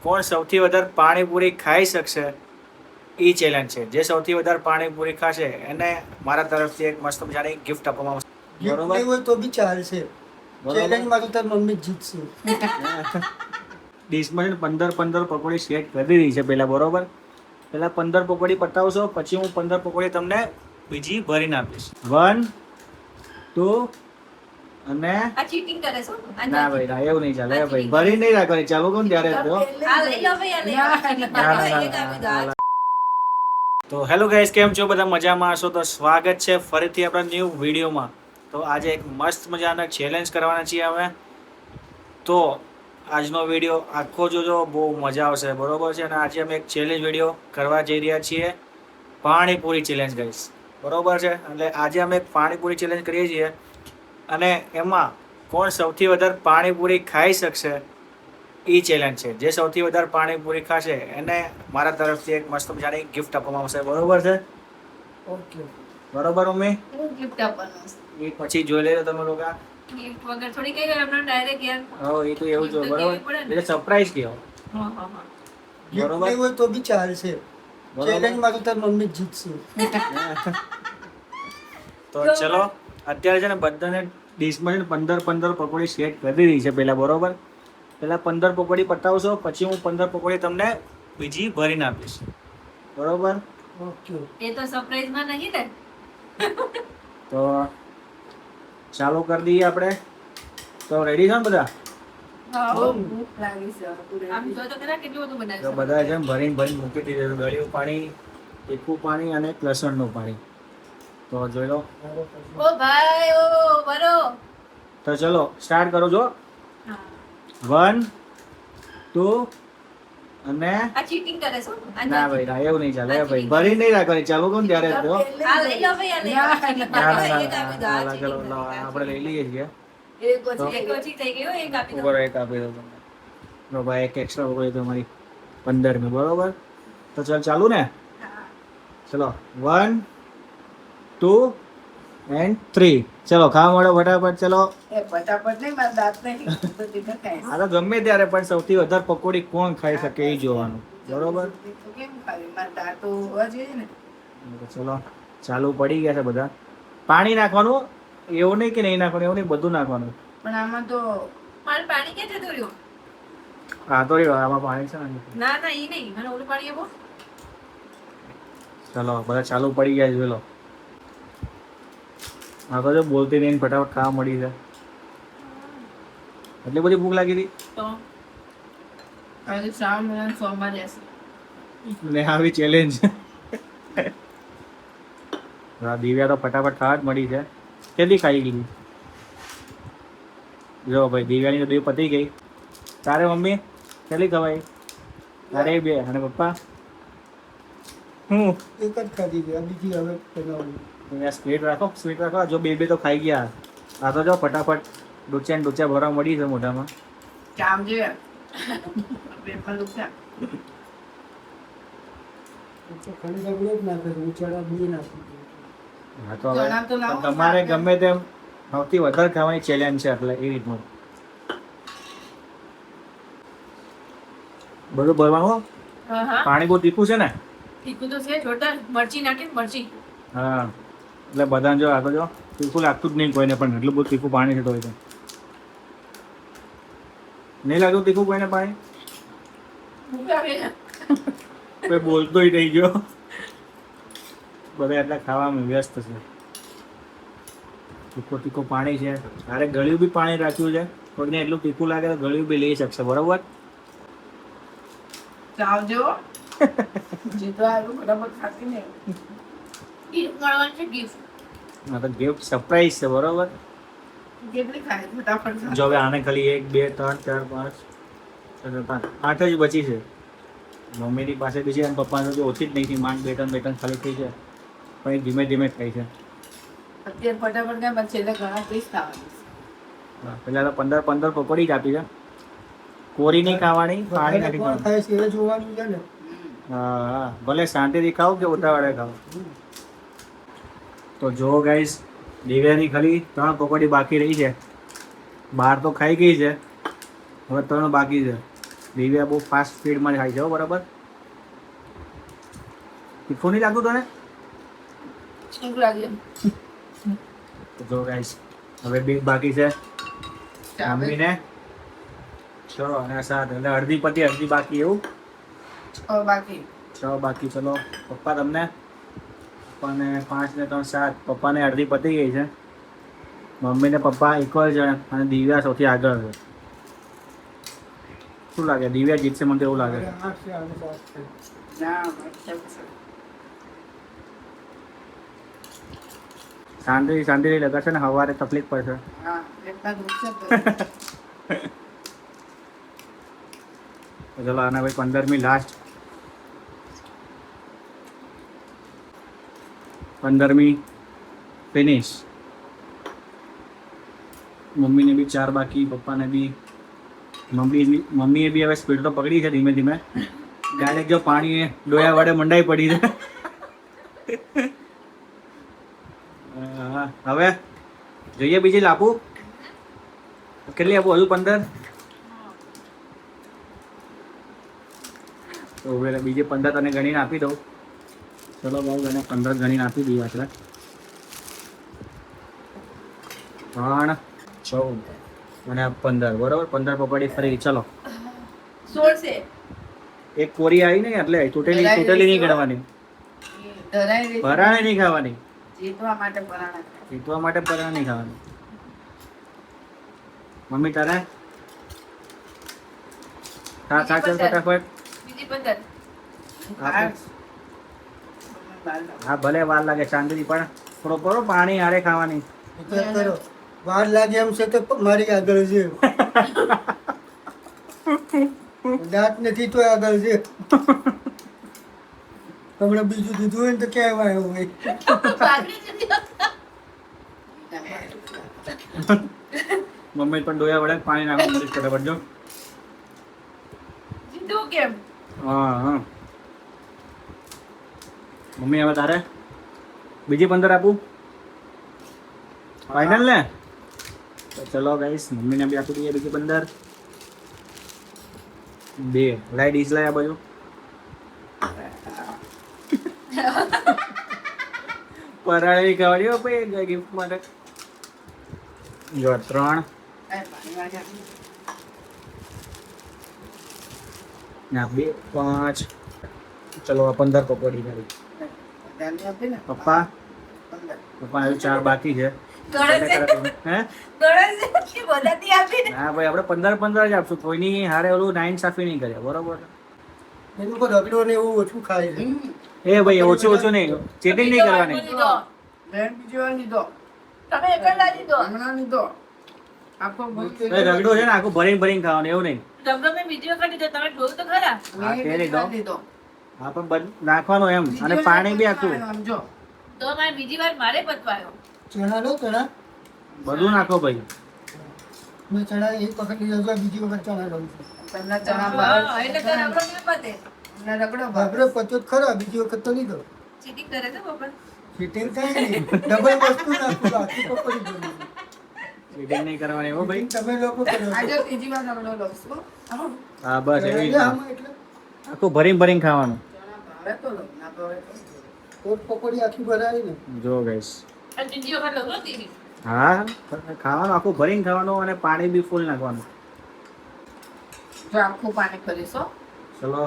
કોણ સૌથી વધારે પાણીપુરી ખાઈ શકશે એ ચેલેન્જ છે. જે સૌથી વધારે પાણીપુરી ખાશે એને મારા તરફથી એક મસ્ત મજાની ગિફ્ટ આપવામાં આવશે. ગિફ્ટ બરોબર? નહીં હોય તો બી ચાલશે. બરોબર. ચેલેન્જમાં તો તાર મમ્મી જીતશે. ડીશમાં 15 પકોડી સેટ કરી દીધી છે પહેલા. બરોબર, પહેલા 15 પકોડી પતાવશો, પછી હું 15 પકોડી તમને બીજી ભરીને આપીશ. 1 2 અને આ ચીટિંગ કરે છો? ના ભાઈ ના, એવું નહીં ચાલે. એ ભાઈ ભરી નહીં રાખવાની, ચાલુ કરો ને ત્યારે જ દો. આ લઈ લો ભાઈ, આ લઈ લો. cheating ના ના, ના, કરાય, ના, એક આપી દો. ના, ના. તો હેલો ગાઈસ, કેમ છો બધા? મજામાં હશો તો સ્વાગત છે ફરીથી આપણા ન્યૂ વિડીયોમાં. તો આજે એક મસ્ત મજાના ચેલેન્જ કરવાના છીએ અમે. તો આજનો વિડીયો આખો જોજો, બહુ મજા આવશે. બરોબર છે? અને આજે અમે એક ચેલેન્જ વિડીયો કરવા જઈ રહ્યા છીએ, પાણીપુરી ચેલેન્જ ગાઈસ. બરોબર છે? એટલે આજે અમે એક પાણીપુરી ચેલેન્જ કરીએ છીએ અને એમાં કોણ સૌથી વધારે પાણીપુરી ખાઈ શકશે એ ચેલેન્જ છે. જે સૌથી વધારે પાણીપુરી ખાશે એને મારા તરફથી એક મસ્ત મજાની ગિફ્ટ આપવામાં આવશે. બરોબર છે? ઓકે. બરોબર મમ્મી? હું gift આપવાનો છે. એ પછી જોઈ લેજો તમે લોકો. gift વગર થોડી કઈ ગઈ આપણે ડાયરેક્ટ યાર. હા, એ તો એવું જ હોય. gift તો બરોબર, કેવી પડે ને. એટલે સરપ્રાઈઝ કહો. હા હા હા. ગિફ્ટ બરોબર. નહીં હોય તો બી ચાલશે. બરોબર. ચેલેન્જમાં તો તાર મમ્મી જીતશે. તો ચલો, અત્યારે છે ને બધાને ડીશમાં 15 પકોડી સેટ કરી દીધી છે પહેલા. બરોબર, પહેલા 15 પકોડી પતાવશો, પછી હું 15 પકોડી તમને બીજી ભરીને આપીશ. બરોબર? ઓકે. એ તો સરપ્રાઈઝ માં નહીં ને. તો ચાલુ કરી દઈએ આપણે. તો રેડી છો ને બધા? બહુ ભૂખ લાગી છે. આમ જો તો ખરા કેટલું બધું તો બનાવ્યું બધા છે ને ભરીને મૂકી દીધું. ગળ્યું પાણી, તીખું પાણી અને એક લસણનું પાણી. તો જોઈ લો. ઓ ભાઈ ઓ બરો. તો ચલો સ્ટાર્ટ કરો છો. હા. 1 2 અને આ ચીટિંગ કરે છો? ના ભાઈ ના, એવું નહીં ચાલે. એ ભાઈ ભરી નહીં રાખવાની, ચાલુ કરો ને ત્યારે જ દો. આ લઈ લો ભાઈ, આ લઈ લો. cheating ના ના, ના, કરાય, ના, એક આપી દો. ના, આ ના, cheating ચલો, ના લો, કરાય. આપણે લઈ લઈએ છીએ. એક ઓછી થઈ ગઈ હો, એક આપી દો. ઉપર એક આપી દો તમને. લો ભાઈ, એક એક્સ્ટ્રા પકોડી તમારી 15મી. બરોબર, તો ચાલ ચાલુ ને. હા. ચલો 1 2 and 3. ચલો ખાવા મળો ફટાફટ. ચલો, એ ફટાફટ નહીં, મારા દાંત નહીં બધી નખાય. આ તો ગમે ત્યારે, પણ સૌથી વધારે પકોડી કોણ ખાઈ શકે એ જોવાનું. બરોબર, તો કેમ ખાવી? મારા દાંતો હોવા જોઈએ ને. તો ચલો ચાલુ પડી ગયા છે બધા. પાણી નાખવાનું, એવું નહીં કે નહીં નાખવાનું, એવું નહીં, બધું નાખવાનું. પણ આમાં તો મારું પાણી ક્યાં જતું રહ્યું? હા તો રહ્યો, આમાં પાણી છે ને. ના ના ઈ નહીં, મને ઓલું પાણી આપો. ચલો બધા ચાલુ પડી ગયા છે. જોઈ લો. હા તો જો બોલતી નહીં, ફટાફટ ખાવા મળી છે. એટલી બધી ભૂખ લાગી હતી તો આજે શ્રાવણ મહિનાનો સોમવાર રહેશે. ને આવી ચેલેન્જ. દિવ્યા તો ફટાફટ ખાવા જ મળી છે. કેટલી ખાઈ ગઈ? જો ભાઈ, દિવ્યાની તો 2 પતી ગઈ. તારે મમ્મી કેટલી ખવાય? તારે 2 અને પપ્પા હું એક જ ખાધી છે. આ બીજી હવે બનાવું. સ્વીટ રાખો, સ્વીટ રાખો. જો 2 તો ખાઈ ગયા. આ તો જો ફટાફટ ડૂચા ને ડૂચા ભરવા મળી છે મોઢામાં. કામ જોઈએ પેપર લુખ્યા. તો ખાલી ડબલો જ નાખે છે. ઉછાળા બી નાખું. હા તો હવે જણાવ તો લાવો પણ તમારે ગમે તેમ સૌથી વધારે ખાવાની ચેલેન્જ છે, એટલે એ રીતનું બધું ભરવાનું. હા હા પાણી બહુ તીખું છે ને. તીખું તો છે જોરદાર. મરચી નાખી મરચી. હા, એટલે બધાને જો આગળ જો તીખું લાગતું જ નહીં કોઈને, પણ એટલું બધું તીખું પાણી છે તો હોય. નહીં લાગતું તીખું કોઈને પાણી? ભૂખ લાગે છે. કોઈ બોલતોય નહીં ગયો. બધા એટલા ખાવામાં વ્યસ્ત છે. તીખું તીખું પાણી છે. તારે ગળ્યું બી પાણી રાખ્યું છે. કોઈને એટલું તીખું લાગે તો ગળ્યું બી લઈ શકશે. બરોબર? ચાવજો જીતવા આવ્યું ફટાફટ ખાતી ને. ગિફ્ટ મળવાનું છે ગિફ્ટ. હા તો ગિફ્ટ સરપ્રાઈઝ છે. બરોબર, કેટલી ખાય ફટાફટ ખા. જો હવે આને ખાલી 1 2 3 4 5 6 7 8 જ બચી છે. મમ્મીની પાસે બી છે અને પપ્પાને તો ઓછી જ નહીં થી. માંડ 2 3 ખાલી થઈ છે, પણ એ ધીમે ધીમે ખાય છે. અત્યારે ફટાફટ ખાય પછી છેલ્લે ઘણા પીસ ખાવાનું. પેલા તો 15 પકોડી જ આપી છે. કોરી નહીં ખાવાની, પાણી નાખી કોણ ખાવાની. ખાય છે એ જોવાનું છે ને. હા હા, ભલે શાંતિથી ખાઓ કે ઉતાવળે ખાઓ. તો જો ગાઈસ, દિવ્યાની ખાલી 3 પકોડી બાકી રહી છે. 12 તો ખાઈ ગઈ છે, હવે 3 બાકી છે. દિવ્યા બહુ ફાસ્ટ સ્પીડમાં થાય છે હો, બરાબર. તીખું નહીં લાગતું તને? શું લાગે તો જો ગાઈસ હવે બે બાકી છે મમ્મીને 6 અને 7 એટલે અડધી પતિ અડધી બાકી એવું. બાકી 6 બાકી. ચલો પપ્પા તમને પપ્પાને 5 ને 3 7 પપ્પાને અડધી પતી ગઈ છે. મમ્મી ને પપ્પા ઇક્વલ છે અને દિવ્યા સૌથી આગળ છે. શું લાગે દિવ્યા જીતશે? મને તો એવું લાગે. આઠ છે અને 7 છે. ના શાંતિથી લગાડશે ને સવારે તકલીફ પડશે. હા એટલા દુખશે તો ચલો આના ભાઈ 15મી લાસ્ટ 15મી ફિનિશ. મમ્મીને બી 4 બાકી, પપ્પાને બી. મમ્મીએ બી હવે સ્પીડ તો પકડી છે ધીમે ધીમે. ડાયરેક્ટ જો પાણી ડોયા વડે મંડાઈ પડી છે. હવે જોઈએ બીજી લાપુ કેટલી આપું? હજુ 15. તો હવે બીજી 15 તને ગણીને આપી દઉં. ચલો બહુ તને 15 ગણીને આપી દઈએ આપણે. 3 14 અને 15 બરોબર. 15 પકડી ફરી. ચલો 16 છે. એક કોરી આવી ને એટલે તૂટેલી નહીં ગણવાની. ધરાઈ રહી પરાણે નહીં ખાવાની. જીતવા માટે પરાણા જીતવા માટે પરાણે નહીં ખાવાની. મમ્મી તારે ચાલ ફટાફટ. બીજી 15. હા ભલે વાર લાગે શાંતિથી પણ થોડો પાણી હારે ખાવાની. વિચાર કરો વાર લાગે એમ છે તો મારી આગળ છે. દાંત નથી તો આગળ છે. તમને બીજું દીધું હોય ને તો ક્યાં આવ્યો હોય. પાઘડી નથી આપતા. મમ્મી પણ ડોયા વડે પાણી નાખવા મદદ ફટાફટ જો. જીતું કેમ? હા મમ્મી હવે તારે બીજી 15 આપું ફાઇનલ ને? તો ચલો ગાઈસ મમ્મીને બી આપી દઈએ બીજી 15. 2 લાઈ ડીશ લાય આ બાજુ. પરાળી ખાવાની હો ભાઈ ગિફ્ટ માટે. જો 3 ના 2 5. ચલો આ 15 પકોડી કરી. પપ્પા હજુ 4 બાકી છે. ગળે છે. હે ગળે છે કે બધાથી આપીને. ના ભાઈ આપણે 15 જ આપશું. કોઈની હારે ઓલું 9 સાફી નહીં કરે બરોબર. એ લોકો રગડો ને એવું ઓછું ખાય છે. એ ભાઈ ઓછું નહીં ચીટિંગ નહીં કરવાની. લીધો. બીજી વાર લીધો તમે એકલા લીધો. હમણાં લીધો આખો એ રગડો છે ને આખું ભરીને ખાવાનું એવું નહીં. તમને મેં બીજી વખત લીધો. તમે જોયું તો ખરા. હા, તે લીધો. લીધો હા પણ નાખવાનું એમ અને પાણી બી આખું સમજો તો મારે બીજી વાર મારે પતવાયો. ચણા લો ચણા. બધું નાખો ભાઈ. મેં ચણા એક વખત લીધા તો બીજી વખત ચણા લઉં છું. પહેલા ચણા બહાર હા, એટલે તો રગડો નહીં પતે. અને રગડો ભાગરો પત્યો જ ખરા બીજી વખત તો લીધો. ચીટિંગ કરે છે પપ્પા. ફિટિંગ થાય નહીં ડબલ વસ્તુ નાખું આખી પકોડી બની. ચીટિંગ નહીં કરવાની હો ભાઈ. તમે લોકો કરો છો. આજે ત્રીજી વાર રગડો લઉં છું હા બસ એવી એટલે રીતના. આમાં એટલે આખું ભરીને ખાવાનું. ચણા ભાવે તો લઉં ના ભાવે તો કોટ પકોડી આખી ભરાય ને. જો ગાઈસ અને બીજી વખત લઉં હતી. હા ખાવાનું આખું ભરીને ખાવાનું અને પાણી બી ફૂલ નાખવાનું. જો આખું પાણી કરીશો ચલો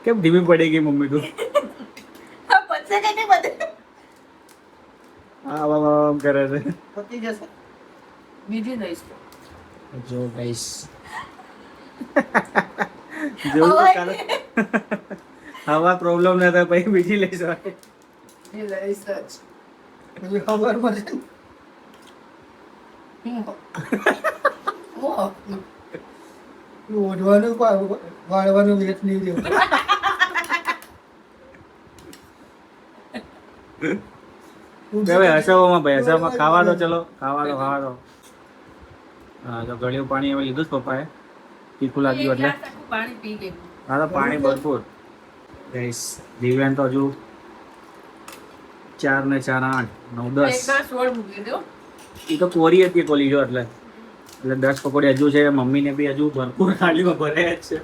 કેમ ધીમી પડી ગઈ મમ્મી તું? પતશે કે નહીં પતે? આમ કરે છે. પતી જશે બીજી લઈશ તો જો ગાઈસ જેવું તો કાલે હવા પ્રોબ્લેમ ન થાય પછી બીજી લઈશું. બીજી લઈશ જ પછી ખબરમાં છે ને. ઓહ ઓઢવાનું વાળવાનું વેચ નહીં રહ્યું. હવે હસાવવામાં ભાઈ હસાવવામાં ખાવા દો. ચલો ખાવા દો. હા તો ગળ્યું પાણી હવે લીધું જ પપ્પાએ. તીખું લાગ્યું એટલે એક ગ્લાસ આખું પાણી પી ગયું. હા તો પાણી ભરપૂર. ગાઈસ દિવ્યાન તો હજુ 4 ને 4 8 9 એક 10. ગ્લાસ સોળ મૂકી દો. એ તો કોરી હતી કોલી જો એટલે એટલે 10 પકોડી હજુ છે. મમ્મીને બી હજુ ભરપૂર થાળીમાં ભરાયા જ છે.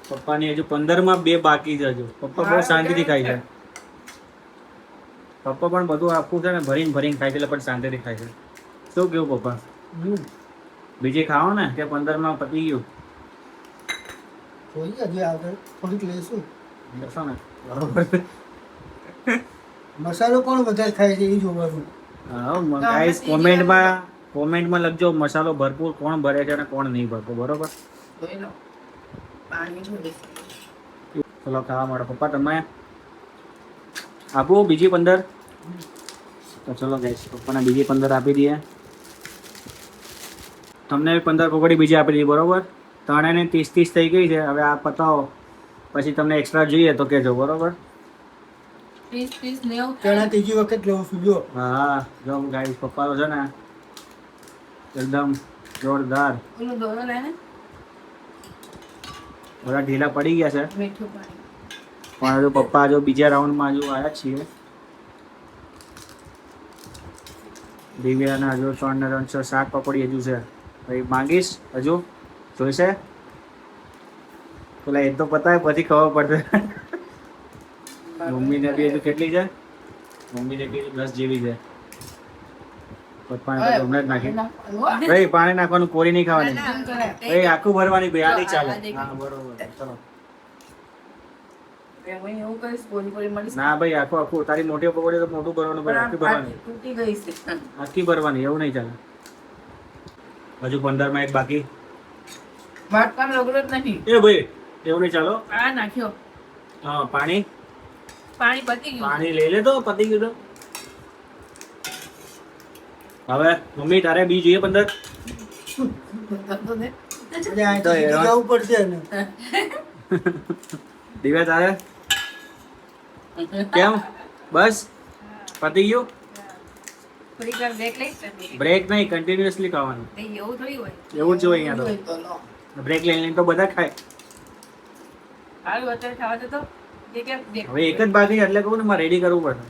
પપ્પાની હજુ 15માં 2 બાકી છે હજુ. પપ્પા બહુ શાંતિથી ખાય છે. પપ્પા પણ બધું આખું છે ને ભરીને ખાય છે એટલે પણ શાંતિથી ખાય છે. શું કેવું પપ્પા? બીજી ખાઓ ને કે 15માં પતી ગયું? જોઈએ હજી આગળ થોડીક લઈશું. લેશો ને? બરોબર. મસાલો કોણ વધારે ખાય છે એ જોવાનું. હા ગાઈસ કોમેન્ટમાં લખજો મસાલો ભરપૂર કોણ ભરે છે અને કોણ નહીં ભરતો. બરોબર? જોઈ લો પાણી જોડે ચલો ખાવા માંડો. પપ્પા તમે આપો બીજી 15. તો ચલો ગાઈસ પપ્પાને બીજી 15 આપી દઈએ. તમને 15 પકોડી બીજી આપી દઈએ. બરોબર? ત્રણેયને 30 થઈ ગઈ છે. હવે આ પતાવો પછી તમને એક્સ્ટ્રા જોઈએ તો કહેજો. બરોબર? 30 90 ચણા ત્રીજી વખત લઉં છું જો. હા જો ગાઈસ પપ્પા તો છે ને એકદમ જોરદાર. ઓલું દોરો લે ને બધા ઢીલા પડી ગયા છે મીઠું પાણી. પણ હજુ પપ્પા જો બીજા રાઉન્ડમાં હજુ આવ્યા જ છીએ. દિવ્યાના હજુ 3 ને 3 6 7 પકોડી હજુ છે. ભાઈ માંગીશ હજુ જોઈશે? પેલા એ તો પતાય પછી ખબર પડશે. મમ્મીને બી હજુ કેટલી છે? મમ્મીને બી 10 જેવી છે. પપ્પાને તો હમણાં જ નાખી. ભાઈ પાણી નાખવાનું, કોરી નહીં ખાવાની. ભાઈ આખું ભરવાની ભાઈ, આ નહીં ચાલે. હા બરોબર ચલો. એવું કહીશ બોલી બોલી મળીશ. ના ભાઈ આખું તારી મોટી પકોડી તો મોટું ભરવાનું ભાઈ, આખી ભરવાની. તૂટી ગઈ છે. આખી ભરવાની, એવું નહીં ચાલે. હજુ 15માં એક બાકી. વાટકાનો લોગડો જ નહીં. એ ભાઈ એવું નહીં ચાલો. આ નાખ્યો હા પાણી પાણી પતી ગયું. પાણી લઈ લે તો પતી ગયું તો. હવે મમ્મી તારે બી જોઈએ 15. એટલે અહીંથી જવું પડશે ને. દિવ્યા તારે કેમ? બસ પતી ગયું? થોડીક વાર બ્રેક લઈશ ને. બ્રેક નહીં, કન્ટિન્યુઅસલી ખાવાનું. એવું થોડી હોય. એવું જ જોઈએ અહીંયા તો લો તો. બ્રેક લઈને તો બધા ખાય. હારું અત્યારે ખાવા દે તો જે કે બ્રેક હવે એક જ બાકી એટલે કહું ને મારે રેડી કરવું પડે.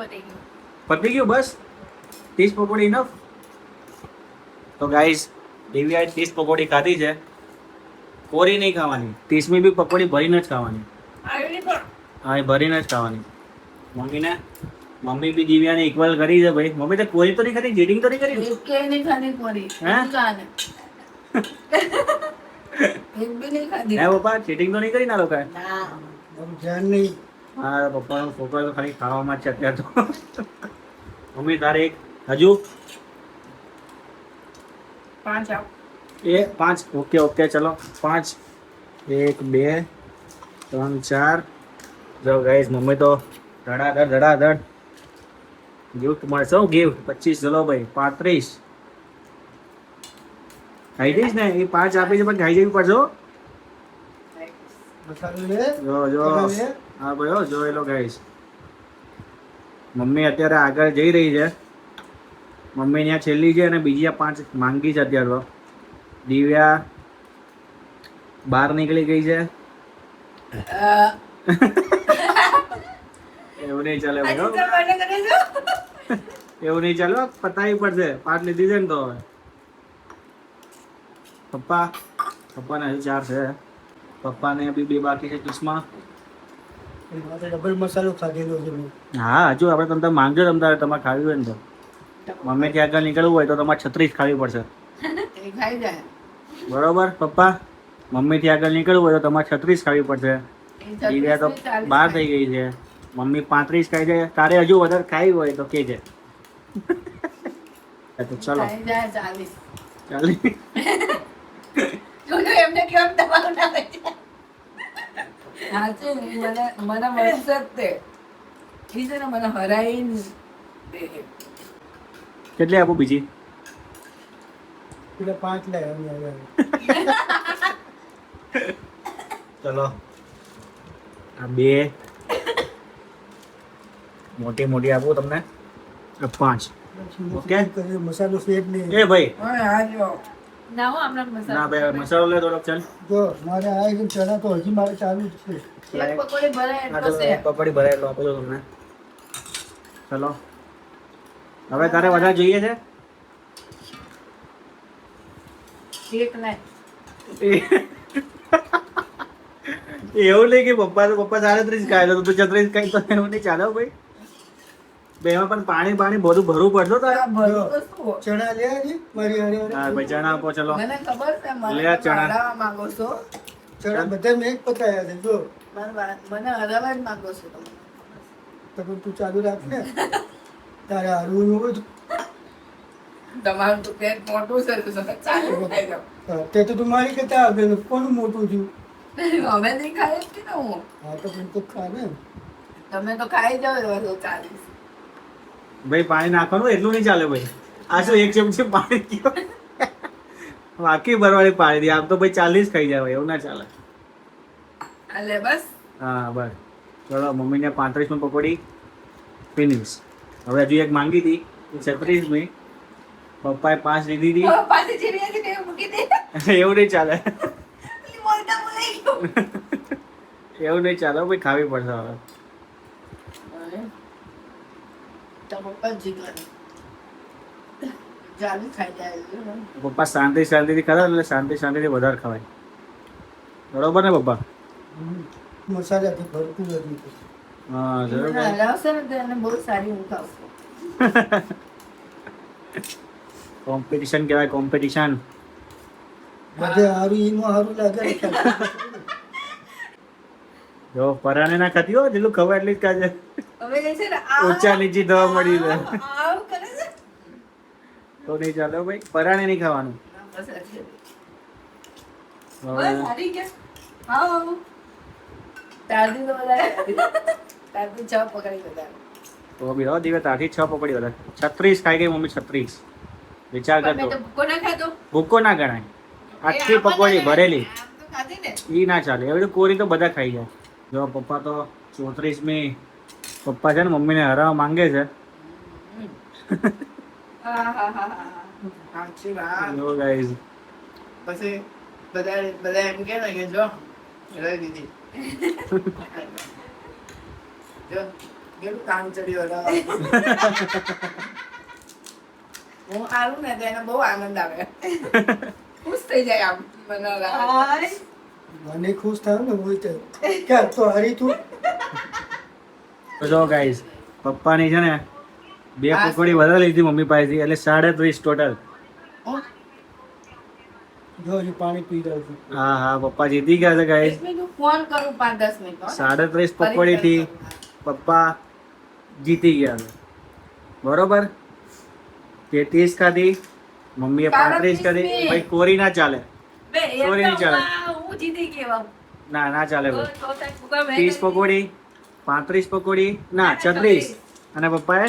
પતી ગયું. પતી ગયું બસ? 30 પકોડી ઇનફ? તો ગાઈસ દિવ્યાએ 30 પકોડી ખાધી છે. કોરી નહીં ખાવાની. 30મી બી પકોડી ભરીને જ ખાવાની. આવી નહીં પણ. હા એ ભરીને જ ખાવાની. મમ્મી બી દિવ્યાને ઇક્વલ કરી છે ભાઈ. મમ્મી તો કોરી તો નહીં કરી, ચીટિંગ તો નહીં કરી? એક કે નહીં ખાધી કોરી હે? જાને એક બી નહીં ખાધી હે પપ્પા ચીટિંગ તો નહીં કરી ના લોકોએ? ના આમ ધ્યાન નહીં. હા પપ્પાનો છોકરો તો ખાલી ખાવામાં જ છે અત્યારે તો. મમ્મી તારે એક હજુ 5 આપ. એ 5 ઓકે ચલો 5 1 2 3 4. જો ગાઈસ મમ્મી તો ધડાધડ ગિફ્ટ મળશે. ગિફ્ટ 25. ચલો ભાઈ 35 ખાઈ દઈશ ને? એ 5 આપી છે પણ ખાઈ જવી પડશે હો. મસાલો લે. જો મસાલો લે. હા ભાઈ હો જોઈ લો ગાઈસ. મમ્મી અત્યારે આગળ જઈ રહી છે. મમ્મી ત્યાં છેલ્લી છે અને બીજી 5 માંગી છે અત્યારે તો. દિવ્યા બહાર નીકળી ગઈ છે. એવું નહીં ચાલે ભાઈ હો. એવું નહીં ચાલે હો. પતાવી પડશે. 5 લીધી છે ને તો હવે. પપ્પાને હજુ 4 છે. પપ્પાને બી 2 બાકી છે કિસ્મા. માથે ડબલ મસાલો ખાધેલો છે મેં. હા હજુ આપણે તમે માંગજો તમારે ખાવી હોય ને તો. મમ્મી થી આગળ નીકળવું હોય તો તમારે 36 ખાવી પડશે. એ ખાઈ જાય બરોબર પપ્પા? મમ્મી થી આગળ નીકળવું હોય તો તમારે 36 ખાવી પડશે. દિવ્યા તો 12 થઈ ગઈ છે. મમ્મી 35 ખાઈ જાય. તારે હજુ વધારે ખાવી હોય તો કહેજે. તો ચલો ખાઈ જાય 40 ચાલે. જોજો એમને કેમ દબાવ ના કરે સાચે મને મળશે જ તે ઈ છે ને મને હરાઈને દે. કેટલી આપું બીજી? પેલા 5 લે અમે આવ્યા. ચલો આ 2 મોટી આપું તમને. 5 ઓકે. મસાલો સેટ નહીં. એ ભાઈ ઓય આ જો ના હો આમના મસાલા. ના ભાઈ મસાલો લે થોડોક ચાલ. જો મારે આ એકદમ ચણા તો હજી મારે ચાલુ જ છે. એક પકોડી ભરાય આ એટલો તો છે પપડી ભરાયેલો આપો છો તમને. ચલો હવે તારે વધારે જોઈએ છે? એક નહીં. એવું નહીં કે પપ્પા 37 ખાય તો તું 36 ખાય તો એવું નહીં ચાલે હો ભાઈ. બેમાં પણ પાણી બધું ભરવું પડશે તારે. આ ભરું તો શું? ચણા લે આજે મારી હારે હારે. હા ભાઈ ચણા આપો ચલો. મને ખબર છે મને લે આ ચણા. હરાવવા માંગો છો. ચણા બધા મેં જ પતાયા છે જો. મને હરાવવા જ માંગો છો તમે. તો પણ તું ચાલુ રાખ ને. તારે હારવું એવું જ. તમારું તો પેટ મોટું છે તો તમે ચાલુ ખાઈ જાઓ. હા, તે તો તું મારી કરતા આગળ કોનું મોટું થયું. હવે નહીં ખાય જ કે ને હું. હા તો પણ તો ખા ને. તમે તો ખાઈ જાઓ એવા તો ચાલીસ. ભાઈ પાણી નાખવાનું એટલું નહીં ચાલે ભાઈ. આ શું એક ચમચી પાણી કયો વાકી ભરવાળી પાણી દી. આમ તો ભાઈ 40 ખાઈ જાય ભાઈ, એવું ના ચાલે. એટલે બસ હા બસ ચલો. મમ્મીને 35 પકોડી ફિનિશ. હવે હજુ એક માંગી હતી 36 પપ્પાએ 5 લીધી હતી. પાછી ચીરી હતી ને મૂકી દે. એવું નહીં ચાલે. પેલી બોલતા બોલાઈ ગયું. એવું નહીં ચાલે હો ભાઈ, ખાવી પડશે હવે. તો પપ્પા જીગર જાલી ખાઈ જાય. પપ્પા શાંતિથી ખાતા એટલે શાંતિથી વધારે ખવાય. બરોબર ને પપ્પા? મસાલાથી ભરપૂર હતી. હા મને જરૂર. હલાવશે ને તો એને બહુ સારી ઊંઘ આવશે. કોમ્પિટિશન કહેવાય, કોમ્પિટિશન. બધે હારું એમાં હારું લાગે ને ખાલી. જો પરાને ના ખાતી હો, જેટલું ખવાય એટલી જ ખાજે. હવે એ છે ને ઊંચા નીચી દવા મળી જાય આવું કરે છે. તો નહીં ચાલે હો ભાઈ. પરાણે નહીં ખાવાનું. બસ હજી. બસ હવે હારી ગયા. હા તારથી તો વધારે તારથી 6 પકડી વધારે. તો બી હો દિવસ 8 થી 6 પકોડી વધારે. 36 ખાઈ ગઈ મમ્મી, 36. વિચાર પણ મેં કરતો તો ભૂકો ના ખાધો. ભૂકો ના ગણાય. આખી પકોડી ભરેલી આમ તો ખાધી ને. ઈ ના ચાલે. એવી તો કોરી તો બધા ખાઈ જાય. જો પપ્પા તો 34મી પપ્પા છે ને મમ્મીને હરાવવા માંગે છે. હા. સાચી વાત. જો ગાઈઝ પછી બધા એમ કે ને કે જો રહી દીધી. જો કેવું કામ ચડ્યું હતા. હું આવું ને તો એને બહુ આનંદ આવે. ખુશ થઈ જાય આમ મને લાગે. મને ખુશ થયું ને હું તો ક્યાં તો હારી તું. તો જો ગાઈઝ પપ્પાની છે ને 2 પકોડી વધારે લીધી મમ્મી પાસેથી એટલે 37 ટોટલ. જો હજી પાણી પી રહ્યો છું. હા પપ્પા જીતી ગયા છે ગાઈઝ. એક મિનિટ હું ફોન કરું 5-10 મિનિટ. 37 પકોડી થી પપ્પા જીતી ગયા છે. બરોબર? 33 ખાધી, મમ્મીએ 35 ખાધી. ભાઈ કોરી ના ચાલે. Sorry, નહીં ચાલે. હું જીતી ગયો. ના ચાલે ભાઈ. 30 પકોડી પકોડી, 35 પકોડી, ના 36 અને પપ્પાએ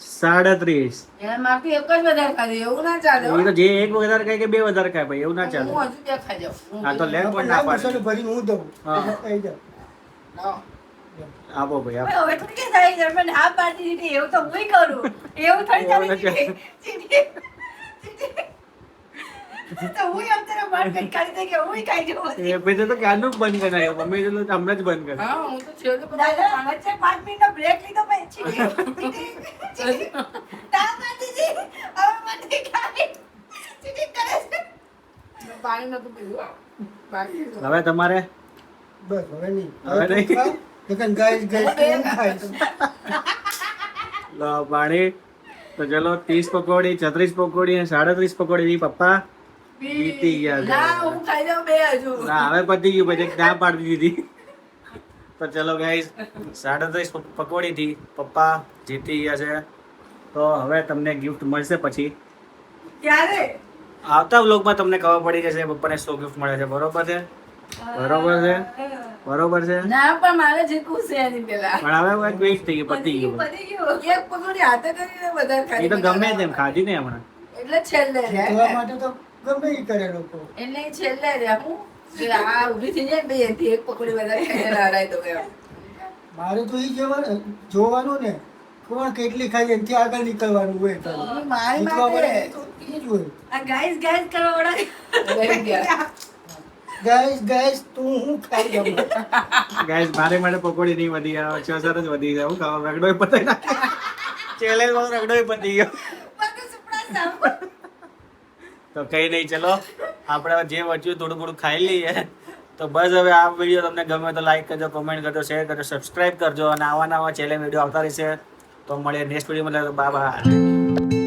37. એને મારથી એક જ વધારે ખાધી એવું ના ચાલે હો. એ તો જે એક વધારે ખાય કે 2 વધારે ખાય ભાઈ, એવું ના ચાલે. હું હજુ ત્યાં ખાઈ જાઉં. હા તો લે પણ ના લાવ પાડે. મસાલો ભરીને હું દઉં. હા. ખાઈ જા. લાવો. આપો ભાઈ આપો. હવે થોડી કે થાય ઘરમાં આ પાર્ટી દીધી એવું તો હુંય કરું એવું થોડી ચાલે તો હું એમ તને માર કઈ કરી દે કે હુંય ખાઈ જવું એ પછી તો ક્યારનું જ બંધ કરી નાખ્યો. મમ્મી તો હમણાં જ બંધ કરી. હા હું તો છેલ્લે બધા દાદા વચ્ચે 5 મિનિટનો બ્રેક લીધો પછી તા માતીજી હવે મને ખાઈ ચીટી કરે છે પાણી નતું પીવું. બાકી તો. હવે તમારે બસ હવે નહીં. હવે હવે તું ખા. નકર ગાઈસ તું ખાઈશ. લો પાણી. તો ચલો 30 પકોડી, 36 પકોડી અને 37 પકોડી થી પપ્પા જીતી ગયા છે. ના હું ખાઈ જાઉં 2 હજુ. ના હવે પતી ગયું પછી ના પાડી દીધી. તો ચલો ગાઈસ 37 પકોડી થી પપ્પા જીતી ગયા છે. તો હવે તમને ગિફ્ટ મળશે પછી ક્યારે? આવતા વ્લોગમાં તમને ખબર પડી જશે પપ્પાને શું ગિફ્ટ મળે છે. બરોબર છે? બરોબર છે. ના પણ મારે જીતવું છે એની પેલા. પણ હવે ક્વિઝ થઈ ગયું, પતી ગયું. પતી ગયું એક પકોડી હાથે કરીને વધારે એ ખાઈ તો ગમે તેમ ખાધી ને હમણાં. એટલે છેલ્લે જીતવા રે. માટે તો ગમે ઈ કરે લોકો. એટલે ઈ છેલ્લે રે હું કે આ ઊભી થઈ જાય ને બે એથી એક પકોડી વધારે ખાઈને હરાઈ દઉં એમ. મારે તો ઈ જોવાનું ને કોણ કેટલી ખાઈ એનાથી આગળ નીકળવાનું હોય તારે. મારી જીતવા માટે માટે તો ઈ જ હોય. આ ગાઈસ કરવા વાળા રહી ગયા. ગાઈસ તું હું ખાઈ જાઉં. ગાઈસ મારે માટે પકોડી નહીં વધી આવે, 6 સરસ વધી જાય. હું ખાવા રગડોય પતાઈ નાખે. ચેલેન્જ માં રગડોય પતી ગયો. બધું સુપડા સાવ તો કઈ નહીં, ચલો આપણે હવે જે વચ્ચે થોડું થોડું ખાઈ લઈએ. તો બસ હવે આ વિડીયો તમને ગમે તો લાઈક કરજો, કમેન્ટ કરજો, શેર કરજો, સબસ્ક્રાઇબ કરજો અને આવા નવા ચેલેન્જ વિડીયો આવતા રહેશે. તો મળીએ નેક્સ્ટ વિડીયોમાં. Bye bye.